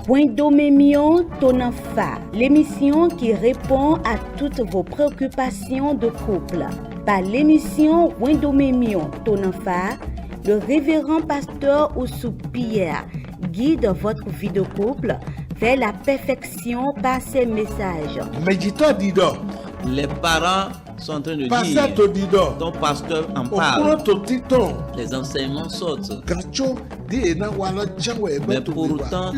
Wendomemion Tonanfa, l'émission qui répond à toutes vos préoccupations de couple. Par l'émission Wendomemion Tonanfa, le révérend pasteur Oussou Pierre guide votre vie de couple vers la perfection par ses messages. Les parents sont en train de dire, ton pasteur en parle, les enseignements sortent. Mais pourtant,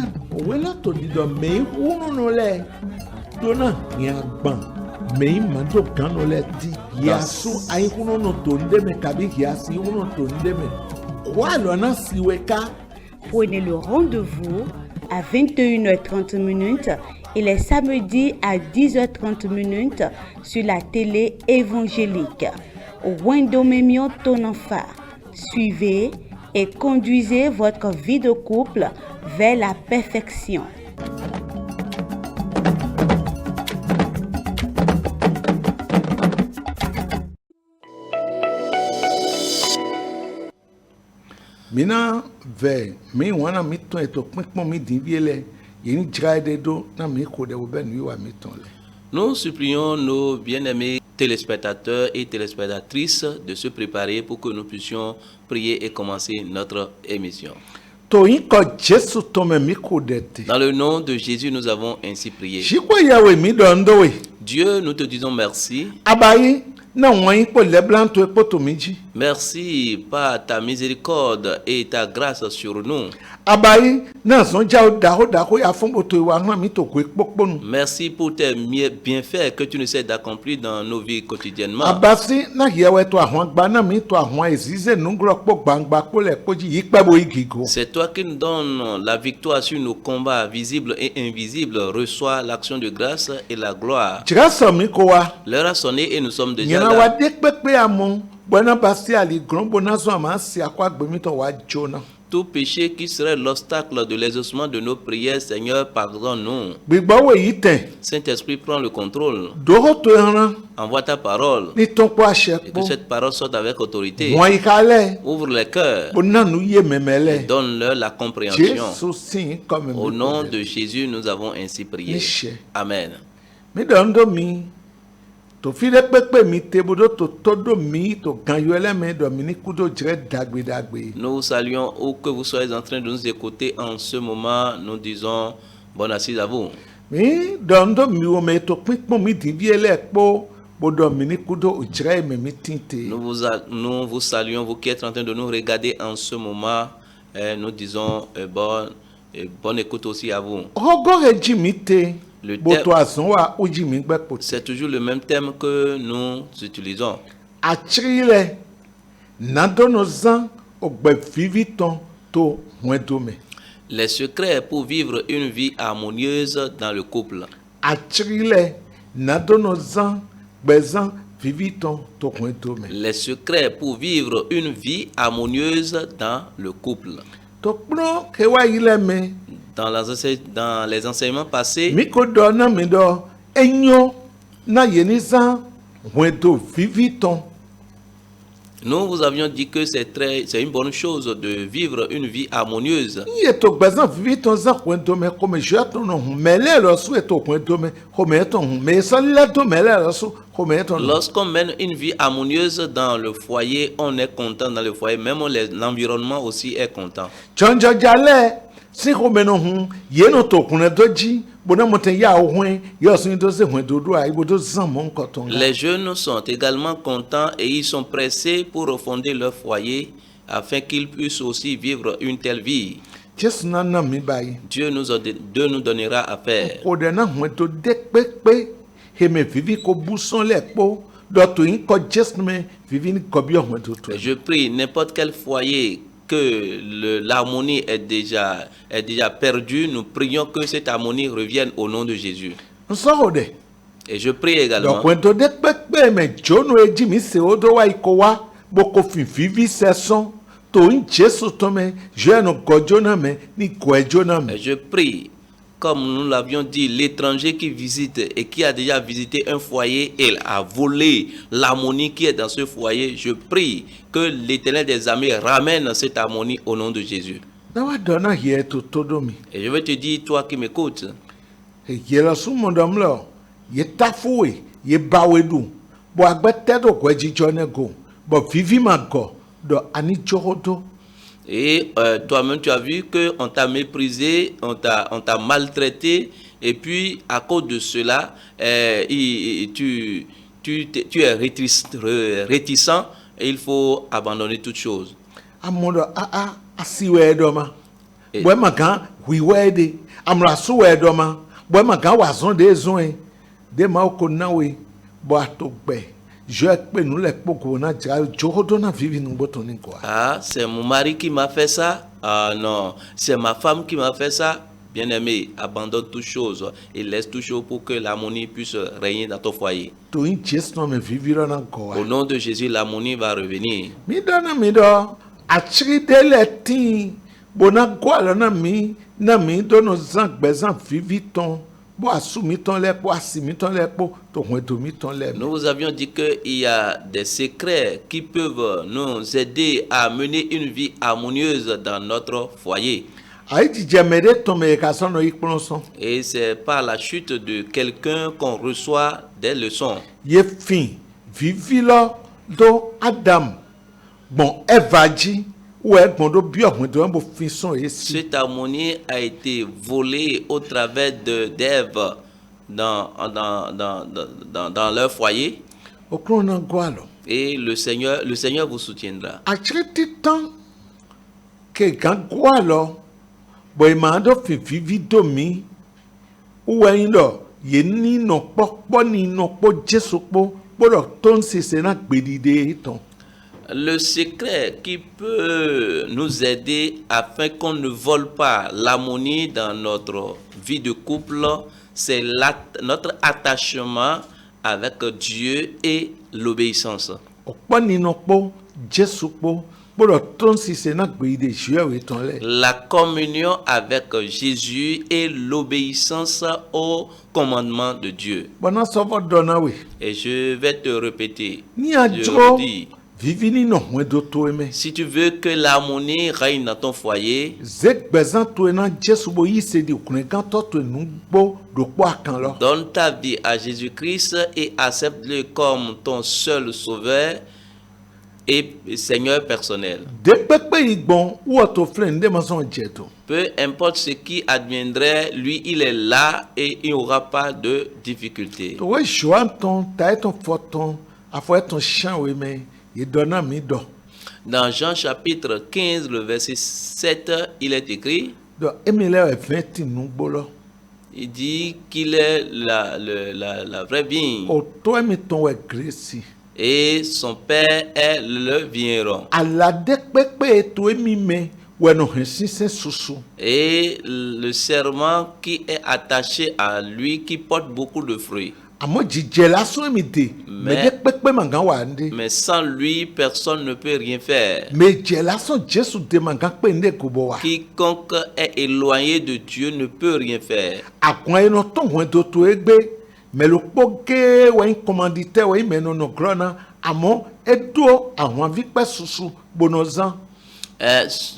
prenez le rendez-vous à 21h30 et les samedis à 10h30 sur la télé évangélique. Wendomemion Tonanfa. Suivez et conduisez votre vie de couple vers la perfection. Mina ve mi wana mi ton eto pinpon mi din biele yeni jraide do na mi ko de obe nu wa mi ton le. Nous supplions nos bien-aimés téléspectateurs et téléspectatrices de se préparer pour que nous puissions prier et commencer notre émission. To yin ko Jesu to me mi ko de te. Dans le nom de Jésus, nous avons ainsi prié. Jiko yawe mi do ndo we. Dieu, nous te disons merci. Abayi na won yin po le blan to epo to mi ji. Merci par ta miséricorde et ta grâce sur nous. Abayi na son ja o da ko ya fun bo to wa han mi to ko epopo nu. Merci pour tes bienfaits que tu nous sais d'accomplir dans nos vies quotidiennement. Abasi na yewe to ahon gba na mi to ahon ezize nu gro po gbangba ko le po ji yipe bo igigo. C'est toi qui nous donnes la victoire sur nos combats visibles et invisibles. Reçois l'action de grâce et la gloire. L'heure a sonné et nous sommes déjà là. Tout péché qui serait l'obstacle de l'exaucement de nos prières, Seigneur, pardonne-nous. Saint-Esprit, prends le contrôle. Envoie ta parole. Et que cette parole sorte avec autorité. Ouvre les cœurs. Et donne-leur la compréhension. Au nom de Jésus, nous avons ainsi prié. Amen. Nous saluons où que vous soyez en train de nous écouter en ce moment. Nous disons bonne assise à vous. Nous vous saluons, vous qui êtes en train de nous regarder en ce moment. Nous disons bonne écoute aussi à vous. C'est toujours le même thème que nous utilisons. Les secrets pour vivre une vie harmonieuse dans le couple. Les secrets pour vivre une vie harmonieuse dans le couple. Dans les enseignements passés, nous vous avions dit que c'est une bonne chose de vivre une vie harmonieuse. Lorsqu'on mène une vie harmonieuse dans le foyer, on est content dans le foyer, même l'environnement aussi est content. Les jeunes sont également contents et ils sont pressés pour refonder leur foyer afin qu'ils puissent aussi vivre une telle vie. Dieu nous donnera à faire. Je prie n'importe quel foyer que l'harmonie est déjà perdue, nous prions que cette harmonie revienne au nom de Jésus. Et je prie également je prie, comme nous l'avions dit, l'étranger qui visite et qui a déjà visité un foyer et a volé l'harmonie qui est dans ce foyer, je prie que l'Éternel des armées ramène cette harmonie au nom de Jésus. Et je vais te dire, toi qui m'écoutes, et toi-même tu as vu qu'on t'a méprisé, on t'a maltraité, et puis à cause de cela, tu es réticent et il faut abandonner toute chose. Ah, c'est mon mari qui m'a fait ça. Ah non, c'est ma femme qui m'a fait ça. Bien-aimé, abandonne toutes choses et laisse tout chose pour que l'harmonie puisse régner dans ton foyer. Au nom de Jésus, l'harmonie va revenir. Nous vous avions dit qu'il y a des secrets qui peuvent nous aider à mener une vie harmonieuse dans notre foyer. Et c'est par la chute de quelqu'un qu'on reçoit des leçons. Cette harmonie a été volée au travers d'Ève dans leur foyer. Et le Seigneur vous soutiendra. Le secret qui peut nous aider afin qu'on ne vole pas l'harmonie dans notre vie de couple, c'est notre attachement avec Dieu et l'obéissance. La communion avec Jésus et l'obéissance au commandement de Dieu. Et je vais te répéter, si tu veux que l'harmonie règne dans ton foyer, donne ta vie à Jésus-Christ et accepte-le comme ton seul sauveur et Seigneur personnel. Peu importe ce qui adviendrait, lui il est là et il n'y aura pas de difficulté. Dans Jean chapitre 15, le verset 7, il est écrit, il dit qu'il est la vraie vigne. Et son père est le vigneron. Et le serment qui est attaché à lui, qui porte beaucoup de fruits. Mais sans lui, personne ne peut rien faire. Quiconque est éloigné de Dieu ne peut rien faire.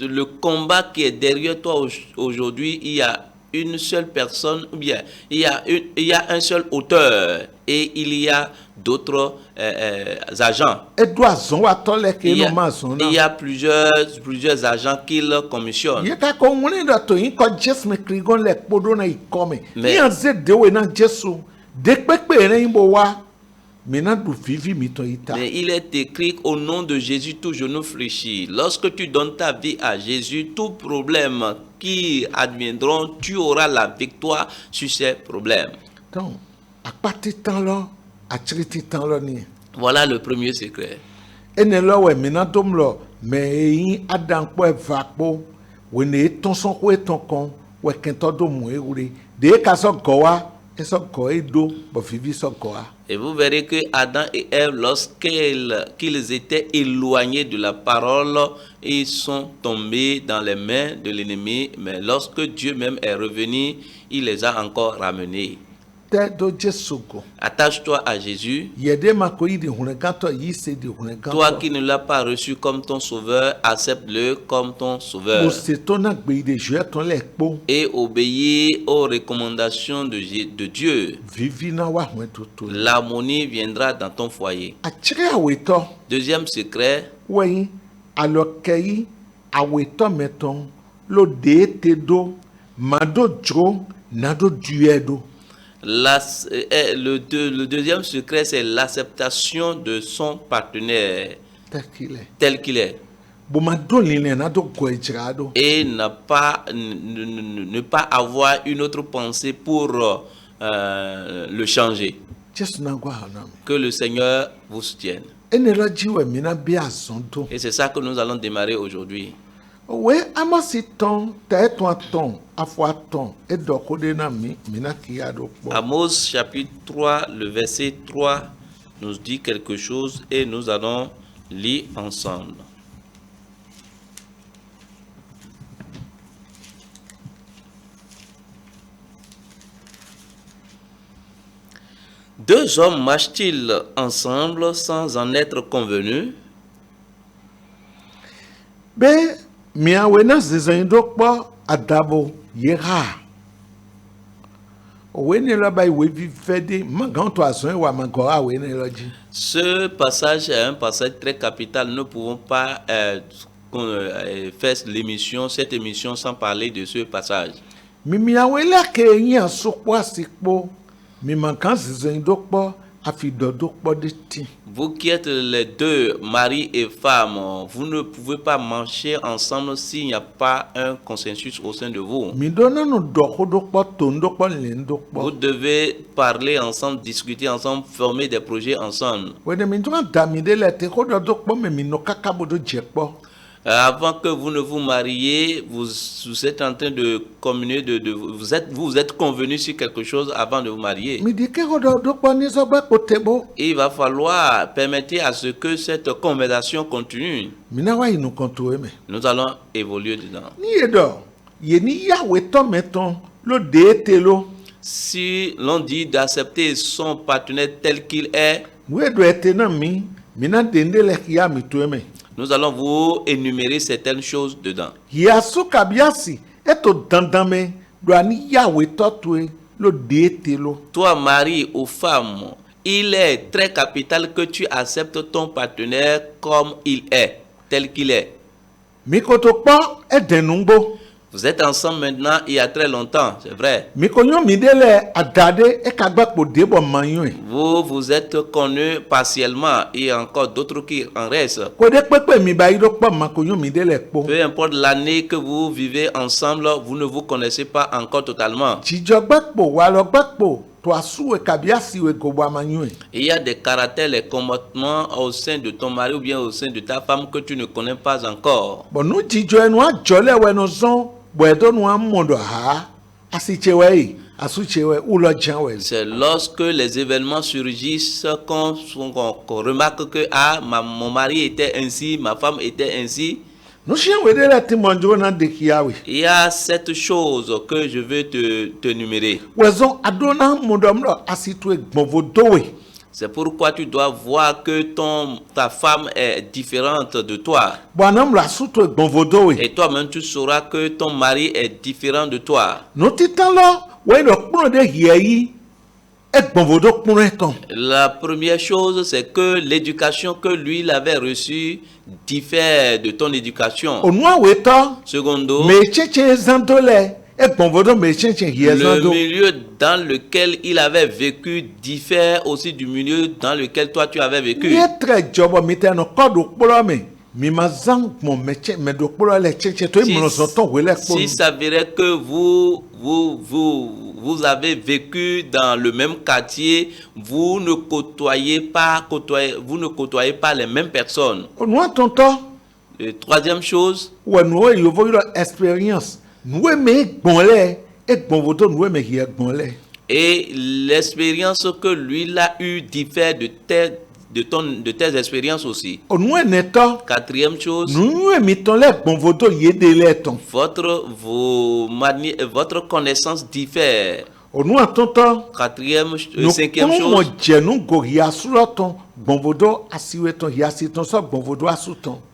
Le combat qui est derrière toi aujourd'hui, il y a une seule personne, ou bien il y a un seul auteur et il y a d'autres agents. Il y a plusieurs agents qui le commissionnent. Mais il est écrit au nom de Jésus, tout genou fléchit. Lorsque tu donnes ta vie à Jésus, tout problème qui adviendront, tu auras la victoire sur ces problèmes. Voilà le premier secret. Et vous verrez que Adam et Ève, lorsqu'ils étaient éloignés de la parole, ils sont tombés dans les mains de l'ennemi. Mais lorsque Dieu même est revenu, il les a encore ramenés. Attache-toi à Jésus. Toi qui ne l'as pas reçu comme ton sauveur, accepte-le comme ton sauveur. Et obéis aux recommandations de Dieu. L'harmonie viendra dans ton foyer. Deuxième secret. Le deuxième secret, c'est l'acceptation de son partenaire tel qu'il est. Et ne pas avoir une autre pensée pour le changer. Que le Seigneur vous soutienne. Et c'est ça que nous allons démarrer aujourd'hui. Amos chapitre 3, le verset 3 nous dit quelque chose et nous allons lire ensemble. Deux hommes marchent-ils ensemble sans en être convenus? Ce passage est un passage très capital. Nous ne pouvons pas faire cette émission sans parler de ce passage. Vous qui êtes les deux, mari et femme, vous ne pouvez pas marcher ensemble s'il n'y a pas un consensus au sein de vous. Vous devez parler ensemble, discuter ensemble, former des projets ensemble. Avant que vous ne vous mariez, vous êtes en train de communier, vous êtes convenu sur quelque chose avant de vous marier. Il va falloir permettre à ce que cette conversation continue. Nous allons évoluer dedans. Si l'on dit d'accepter son partenaire tel qu'il est, nous allons vous énumérer certaines choses dedans. Toi, mari ou femme, il est très capital que tu acceptes ton partenaire comme il est, tel qu'il est. Vous êtes ensemble maintenant il y a très longtemps, c'est vrai. Vous êtes connus partiellement, il y a encore d'autres qui en restent. Peu importe l'année que vous vivez ensemble, vous ne vous connaissez pas encore totalement. Il y a des caractères, des comportements au sein de ton mari ou bien au sein de ta femme que tu ne connais pas encore. C'est lorsque les événements surgissent qu'on remarque que mon mari était ainsi, ma femme était ainsi. Il y a cette chose que je veux te numérer. C'est pourquoi tu dois voir que ta femme est différente de toi. Et toi-même, tu sauras que ton mari est différent de toi. La première chose, c'est que l'éducation que lui il avait reçue diffère de ton éducation. Secondo, le milieu dans lequel il avait vécu diffère aussi du milieu dans lequel toi tu avais vécu. Si s'avérait que vous avez vécu dans le même quartier, vous ne côtoyez pas les mêmes personnes. Et troisième chose, et l'expérience que lui il a eu diffère de tes expériences aussi. Quatrième chose, votre connaissance diffère. Quatrième, cinquième chose.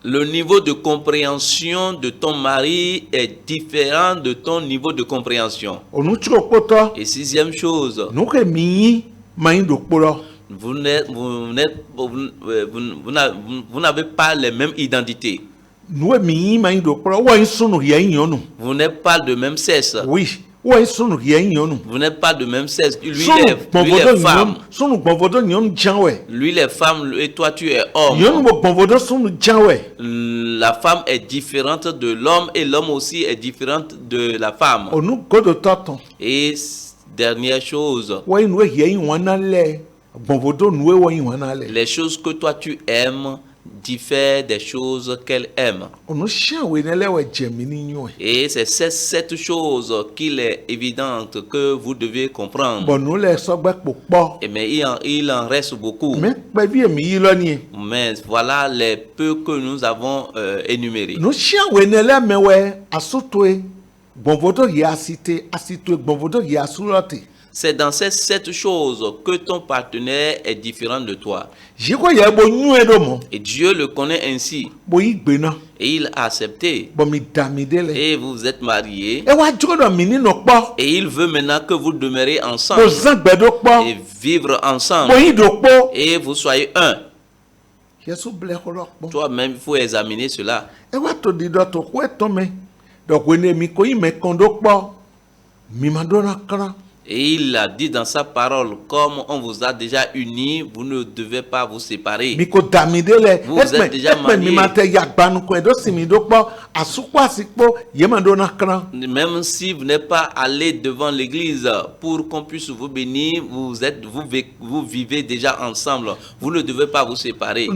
Le niveau de compréhension de ton mari est différent de ton niveau de compréhension. Et sixième chose. Vous n'avez pas les mêmes identités. Vous n'êtes pas de même sexe. Oui. Vous n'êtes pas de même sexe. Lui, il est femme. Lui, il est femme et toi, tu es homme. La femme est différente de l'homme et l'homme aussi est différent de la femme. Et dernière chose. Les choses que toi tu aimes diffèrent des choses qu'elle aime. Et c'est cette chose qu'il est évidente que vous devez comprendre. Mais il en reste beaucoup. Mais voilà les peu que nous avons énumérés. C'est dans ces 7 choses que ton partenaire est différent de toi. Et Dieu le connaît ainsi. Et il a accepté. Et vous êtes mariés. Et il veut maintenant que vous demeurez ensemble. Et vivre ensemble. Et vous soyez un. Toi-même, il faut examiner cela. Et il a dit dans sa parole, comme on vous a déjà unis, vous ne devez pas vous séparer. Vous êtes déjà mariés. Même si vous n'êtes pas allé devant l'église pour qu'on puisse vous bénir, vous vivez déjà ensemble. Vous ne devez pas vous séparer.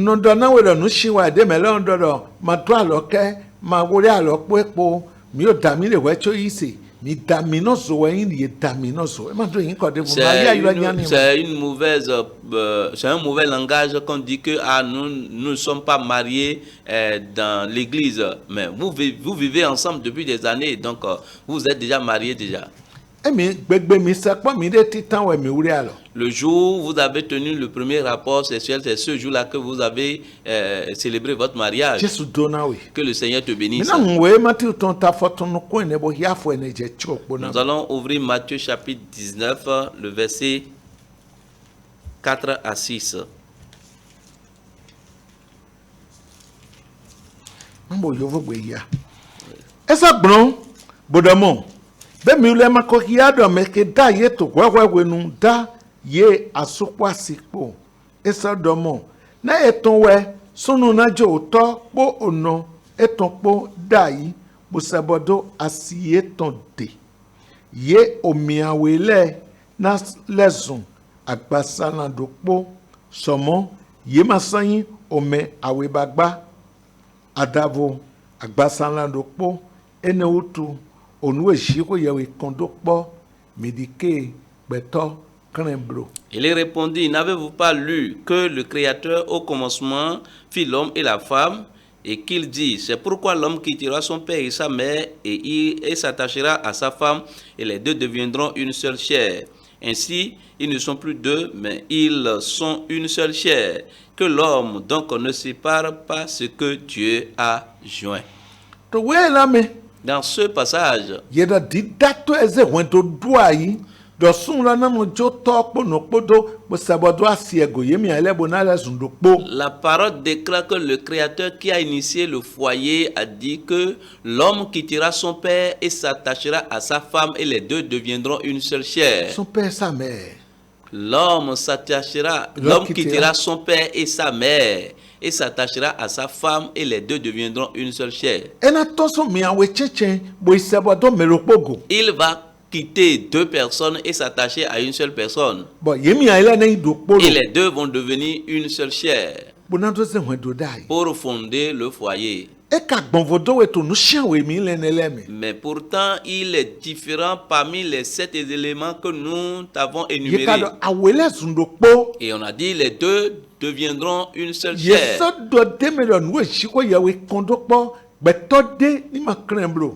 C'est un mauvais langage qu'on dit que nous ne sommes pas mariés dans l'église, mais vous vivez ensemble depuis des années, donc vous êtes déjà mariés déjà. Le jour où vous avez tenu le premier rapport sexuel, c'est ce jour-là que vous avez célébré votre mariage. Que le Seigneur te bénisse. Nous allons ouvrir Matthieu chapitre 19, le verset 4 à 6. Bemule makokiado mekeda yeto gwagwenu da ye asukwa sikpo esa domo na etonwe sunu na jo to po ono etonpo dai busabodo asieton de ye omiawele na lesun agbasana dopo somo ye masanyin ome awebagba adavo agbasana dopo ene otu. Il répondit, n'avez-vous pas lu que le Créateur au commencement fit l'homme et la femme, et qu'il dit, c'est pourquoi l'homme quittera son père et sa mère et s'attachera à sa femme, et les deux deviendront une seule chair. Ainsi, ils ne sont plus deux, mais ils sont une seule chair. Que l'homme donc ne sépare pas ce que Dieu a joint. Dans ce passage, la parole déclare que le Créateur qui a initié le foyer a dit que l'homme quittera son père et s'attachera à sa femme et les deux deviendront une seule chair. Son père et sa mère. L'homme quittera son père et sa mère et s'attachera à sa femme et les deux deviendront une seule chair. Il va quitter deux personnes et s'attacher à une seule personne. Et les deux vont devenir une seule chair pour fonder le foyer. Mais pourtant, il est différent parmi les 7 éléments que nous avons énumérés. Et on a dit les deux deviendront une seule chair.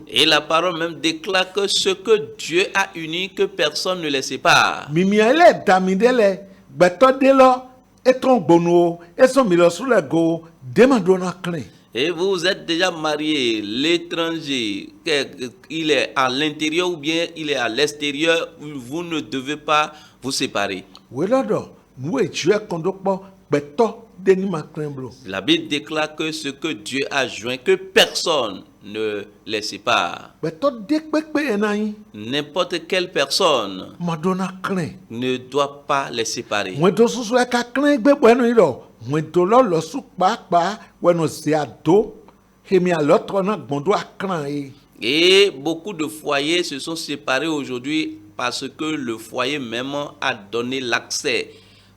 Et la parole même déclare que ce que Dieu a uni, que personne ne les sépare. Et vous êtes déjà marié, l'étranger, il est à l'intérieur ou bien il est à l'extérieur, vous ne devez pas vous séparer. La Bible déclare que ce que Dieu a joint, que personne ne les sépare. N'importe quelle personne ne doit pas les séparer. Et beaucoup de foyers se sont séparés aujourd'hui parce que le foyer même a donné l'accès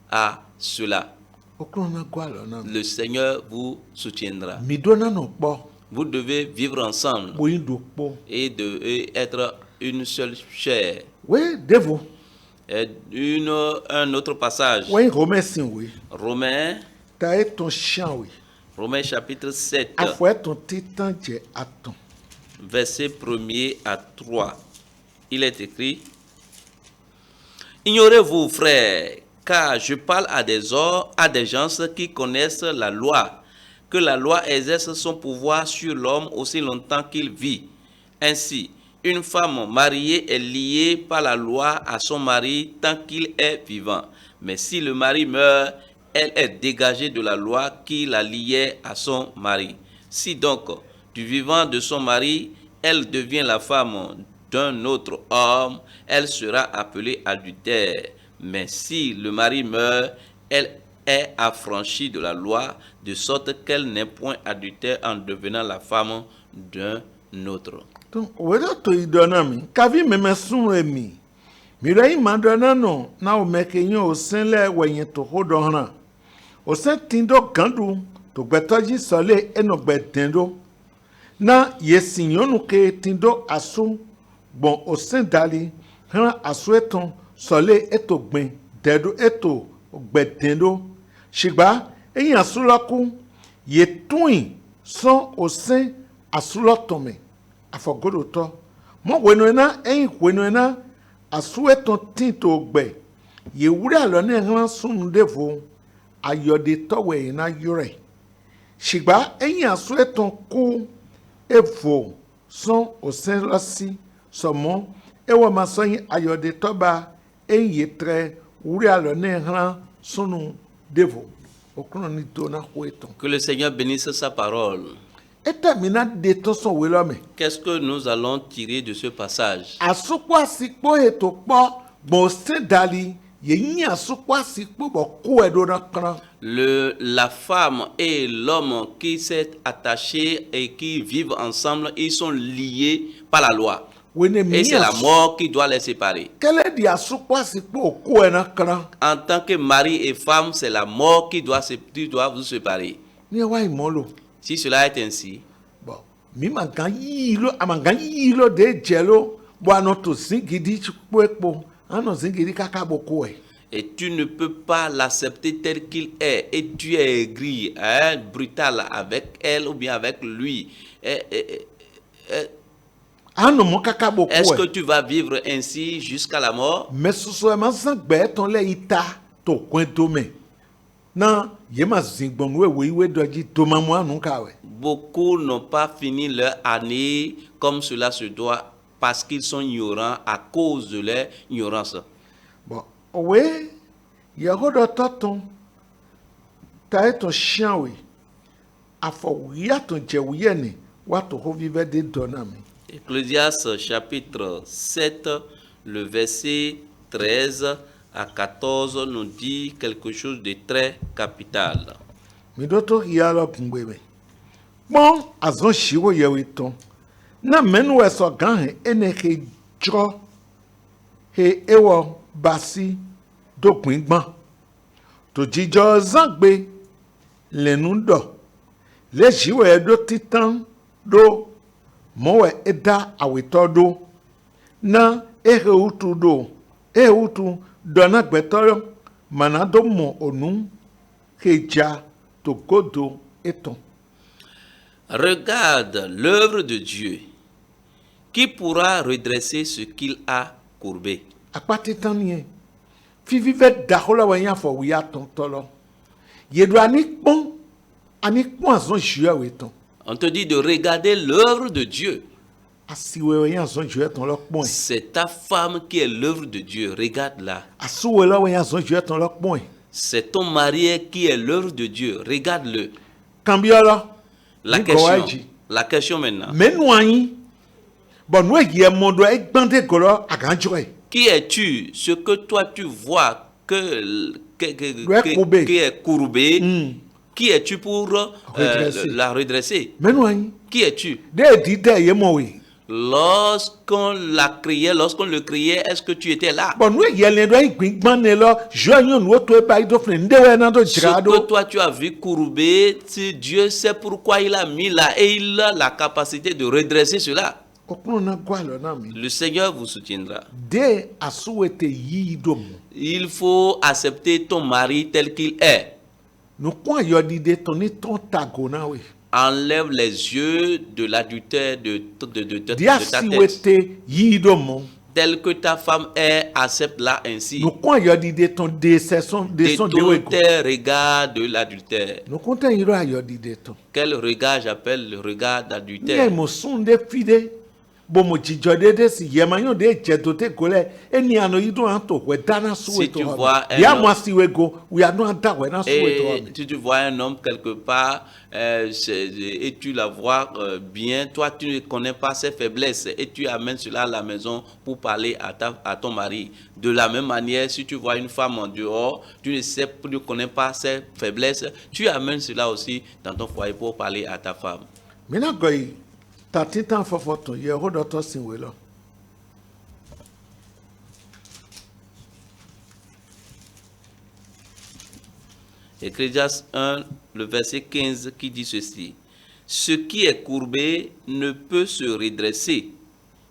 à cela. Le Seigneur vous soutiendra. Vous devez vivre ensemble et être une seule chair. Un autre passage. Romains chapitre 7. Verset 1er à 3. Il est écrit: Ignorez-vous, frères, car je parle à des gens qui connaissent la loi, que la loi exerce son pouvoir sur l'homme aussi longtemps qu'il vit. Ainsi, une femme mariée est liée par la loi à son mari tant qu'il est vivant. Mais si le mari meurt, elle est dégagée de la loi qui la liait à son mari. Si donc, du vivant de son mari, elle devient la femme d'un autre homme, elle sera appelée adultère. Mais si le mari meurt, elle est affranchie de la loi, de sorte qu'elle n'est point adultère en devenant la femme d'un autre. Donc, na yesinyonu ke tindo asu bon osendali han asueton sole eto gben dedo eto gbedendo shigba eyin asulaku yetuin son osen asulotome afogodoto mo wenona eyin wenona asueton tinto gbe yewure alone han sundevo ayode towe na yure shigba eyin asueton ku evo son osen lasi somo ewa masoyin ayode toba eye tre uri alone han sunu devo okron ni to na hueton. Que le Seigneur bénisse sa parole. Qu'est-ce que nous allons tirer de ce passage? La femme et l'homme qui s'est attachés et qui vivent ensemble, ils sont liés par la loi. Et c'est la mort qui doit les séparer. En tant que mari et femme, c'est la mort qui doit vous séparer. Si cela est ainsi, et tu ne peux pas l'accepter tel qu'il est, et tu es aigri, brutal avec elle ou bien avec lui, est-ce que tu vas vivre ainsi jusqu'à la mort? Beaucoup n'ont pas fini leur année comme cela se doit parce qu'ils sont ignorants à cause de leur ignorance. Bon, oui, il y a ton t'as ton chien oui, a fouillé ton djewiyene, wa to vivre des donami. Ecclésiaste chapitre 7, le verset 13 à 14 nous dit quelque chose de très capital. Bon, azon shiwo yewiton. Na menu eso gan ene ke dro he ewo basi dopin gbon. To jijo zangbe lenu do. Le shiwo edo titan do mowe eda awito do. Na ehe utu do. Ehe utu dona gbetoro manado mo onu keja to godo eton. Regarde l'œuvre de Dieu. Qui pourra redresser ce qu'il a courbé? On te dit de regarder l'œuvre de Dieu. C'est ta femme qui est l'œuvre de Dieu. Regarde-la. C'est ton mari qui est l'œuvre de Dieu. Regarde-le. La question maintenant. Qui es-tu? Ce que toi tu vois qui est courbé. Qui es-tu pour la redresser? Qui es-tu? Lorsqu'on le criait, est-ce que tu étais là? Ce que toi tu as vu courber, Dieu sait pourquoi il a mis là et il a la capacité de redresser cela. Le Seigneur vous soutiendra. Il faut accepter ton mari tel qu'il est. Enlève les yeux de l'adultère de ta tête. Tel que ta femme est, accepte-la ainsi. Détourne tes regards de l'adultère. Quel regard j'appelle le regard d'adultère? Si tu vois un homme quelque part et tu la vois bien, toi tu ne connais pas ses faiblesses et tu amènes cela à la maison pour parler à ton mari. De la même manière, si tu vois une femme en dehors, tu ne connais pas ses faiblesses, tu amènes cela aussi dans ton foyer pour parler à ta femme. Ecclésiaste 1, le verset 15 qui dit ceci. Ce qui est courbé ne peut se redresser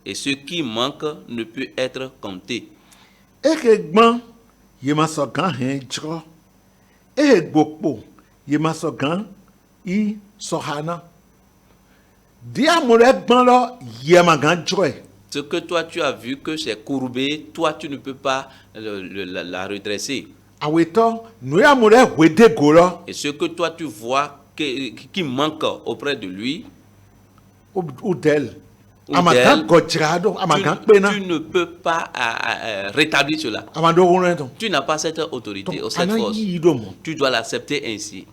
et ce qui manque ne peut être compté. Ce que toi tu as vu que c'est courbé, toi tu ne peux pas la redresser. Et ce que toi tu vois qui manque auprès de lui ou d'elle, tu ne peux pas rétablir cela. Tu n'as pas cette autorité ou cette force. Tu dois l'accepter ainsi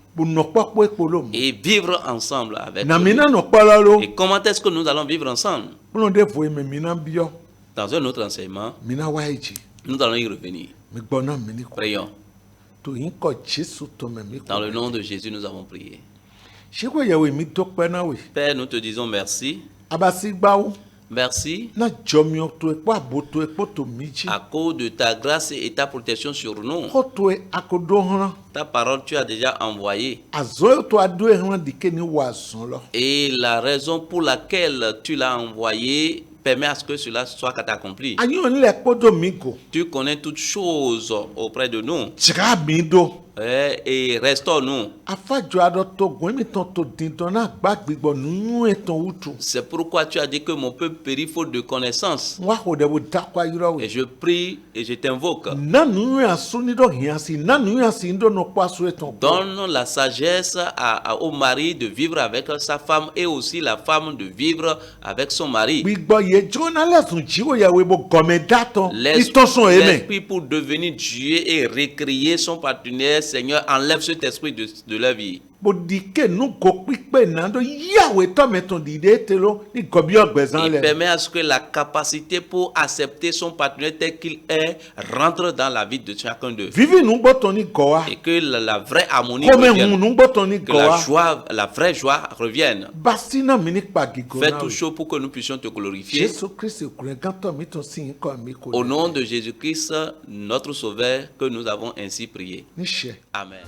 et vivre ensemble avec lui. Et comment est-ce que nous allons vivre ensemble? Dans un autre enseignement, nous allons y revenir. Prions. Dans le nom de Jésus, nous avons prié. Père, nous te disons merci. Merci à cause de ta grâce et ta protection sur nous. Ta parole, tu as déjà envoyé. Et la raison pour laquelle tu l'as envoyé permet à ce que cela soit accompli. Tu connais toutes choses auprès de nous. Et restaure-nous. C'est pourquoi tu as dit que mon peuple périt faute de connaissance. Et je prie et je t'invoque. Donne la sagesse au mari de vivre avec sa femme et aussi la femme de vivre avec son mari. L'esprit pour devenir Dieu et recréer son partenaire, Seigneur, enlève cet esprit de leur vie. Il permet à ce que la capacité pour accepter son partenaire tel qu'il est rentre dans la vie de chacun d'eux. Et que la vraie harmonie revienne. Que la vraie joie revienne. Fais tout chaud pour que nous puissions te glorifier. Au nom de Jésus-Christ, notre Sauveur, que nous avons ainsi prié. Amen.